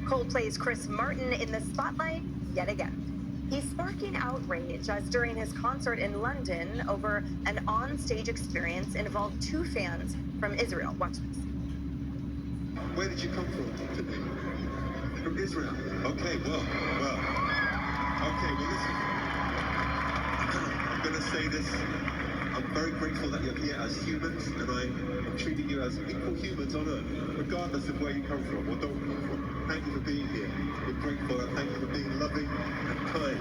Coldplay's Chris Martin in the spotlight yet again. He's sparking outrage as during his concert in London over an on-stage experience involved two fans from Israel. Watch this. Where did you come from today? From Israel. Okay, well, listen. I'm going to say this. I'm very grateful that you're here as humans, and I'm treating you as equal humans on earth, regardless of where you come from or don't come from. Thank you for being here. We're grateful, and thank you for being loving and kind.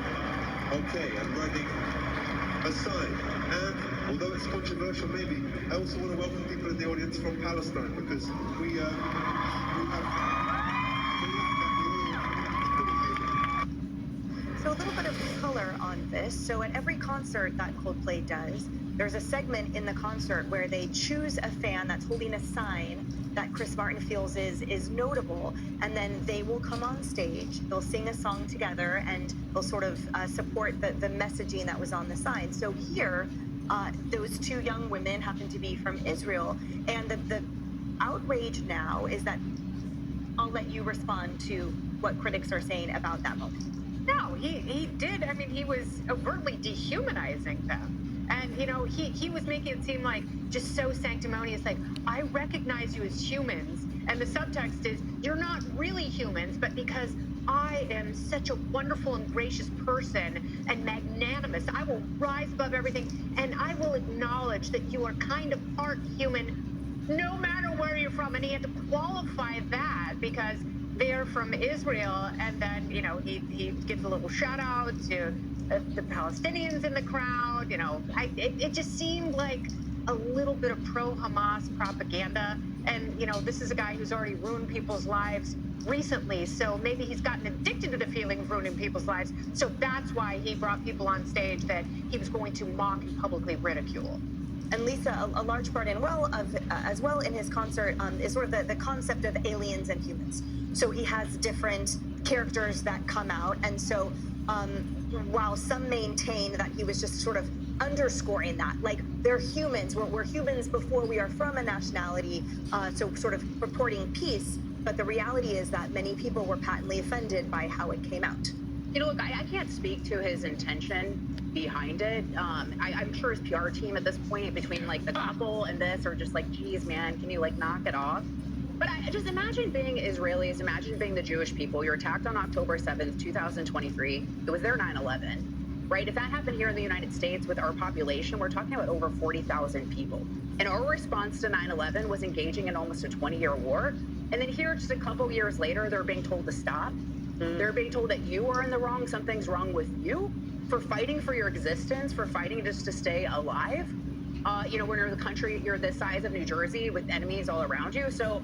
Okay, I'm writing a sign. And although it's controversial, maybe, I also want to welcome people in the audience from Palestine, because we have... So a little bit of color on this. So at every concert that Coldplay does, there's a segment in the concert where they choose a fan that's holding a sign that Chris Martin feels is notable, and then they will come on stage, they'll sing a song together, and they'll sort of support the messaging that was on the sign. So here, those two young women happen to be from Israel, and the outrage now is that, I'll let you respond to what critics are saying about that moment. No, he did. I mean, he was overtly dehumanizing them. And, you know, he was making it seem like just so sanctimonious, like, I recognize you as humans. And the subtext is, you're not really humans, but because I am such a wonderful and gracious person and magnanimous, I will rise above everything, and I will acknowledge that you are kind of part human, no matter where you're from. And he had to qualify that because they're from Israel, and then, you know, he gives a little shout out to the Palestinians in the crowd. You know, it just seemed like a little bit of pro-Hamas propaganda. And, you know, this is a guy who's already ruined people's lives recently, so maybe he's gotten addicted to the feeling of ruining people's lives. So that's why he brought people on stage that he was going to mock and publicly ridicule. And Lisa, a large part as well in his concert is sort of the concept of aliens and humans. So he has different characters that come out, and so while some maintain that he was just sort of underscoring that, like, they're humans, we're humans before we are from a nationality, so sort of purporting peace, but the reality is that many people were patently offended by how it came out. You know, look, I can't speak to his intention behind it. I'm sure his PR team at this point, between like the couple and this, are just like, geez, man, can you like knock it off? But I just imagine being Israelis, imagine being the Jewish people. You're attacked on October 7th, 2023. It was their 9/11, right? If that happened here in the United States with our population, we're talking about over 40,000 people. And our response to 9/11 was engaging in almost a 20-year war. And then here, just a couple years later, they're being told to stop. They're being told that you are in the wrong, something's wrong with you for fighting for your existence, for fighting just to stay alive. You know, when you're the country, you're the size of New Jersey with enemies all around you. So,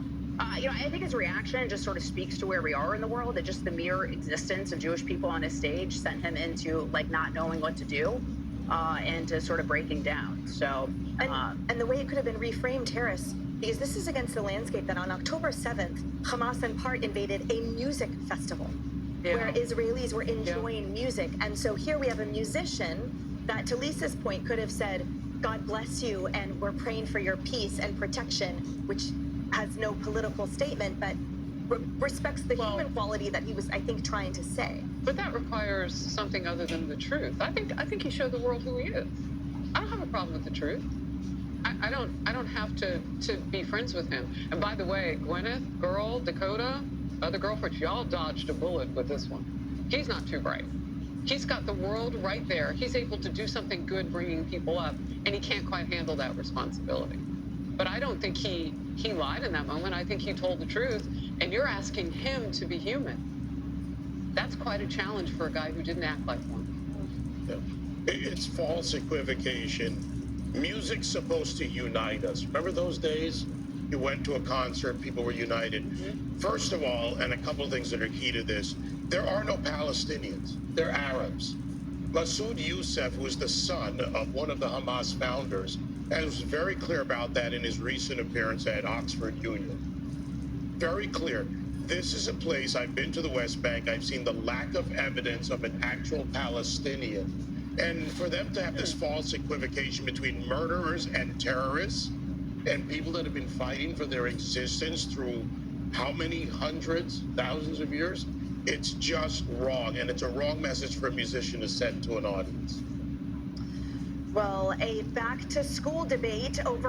you know, I think his reaction just sort of speaks to where we are in the world, that just the mere existence of Jewish people on his stage sent him into like not knowing what to do and to sort of breaking down. So, and the way it could have been reframed, Harris, because this is against the landscape that on October 7th, Hamas in part invaded a music festival where Israelis were enjoying music. And so here we have a musician that, to Lisa's point, could have said, God bless you, and we're praying for your peace and protection, which has no political statement, but respects the human quality that he was, I think, trying to say. But that requires something other than the truth. I think he showed the world who he is. I don't have a problem with the truth. I don't have to be friends with him. And by the way, Gwyneth, girl, Dakota, other girlfriends, y'all dodged a bullet with this one. He's not too bright. He's got the world right there. He's able to do something good, bringing people up, and he can't quite handle that responsibility. But I don't think he lied in that moment. I think he told the truth, and you're asking him to be human. That's quite a challenge for a guy who didn't act like one. Yeah. It's false equivocation. Music's supposed to unite us. Remember those days? You went to a concert, people were united. First of all, and a couple of things that are key to this, there are no Palestinians. They're Arabs. Masoud Youssef, who is the son of one of the Hamas founders, and was very clear about that in his recent appearance at Oxford Union. Very clear. This is a place, I've been to the West Bank, I've seen the lack of evidence of an actual Palestinian. And for them to have this false equivocation between murderers and terrorists and people that have been fighting for their existence through how many hundreds, thousands of years? It's just wrong, and it's a wrong message for a musician to send to an audience. Well, a back to school debate over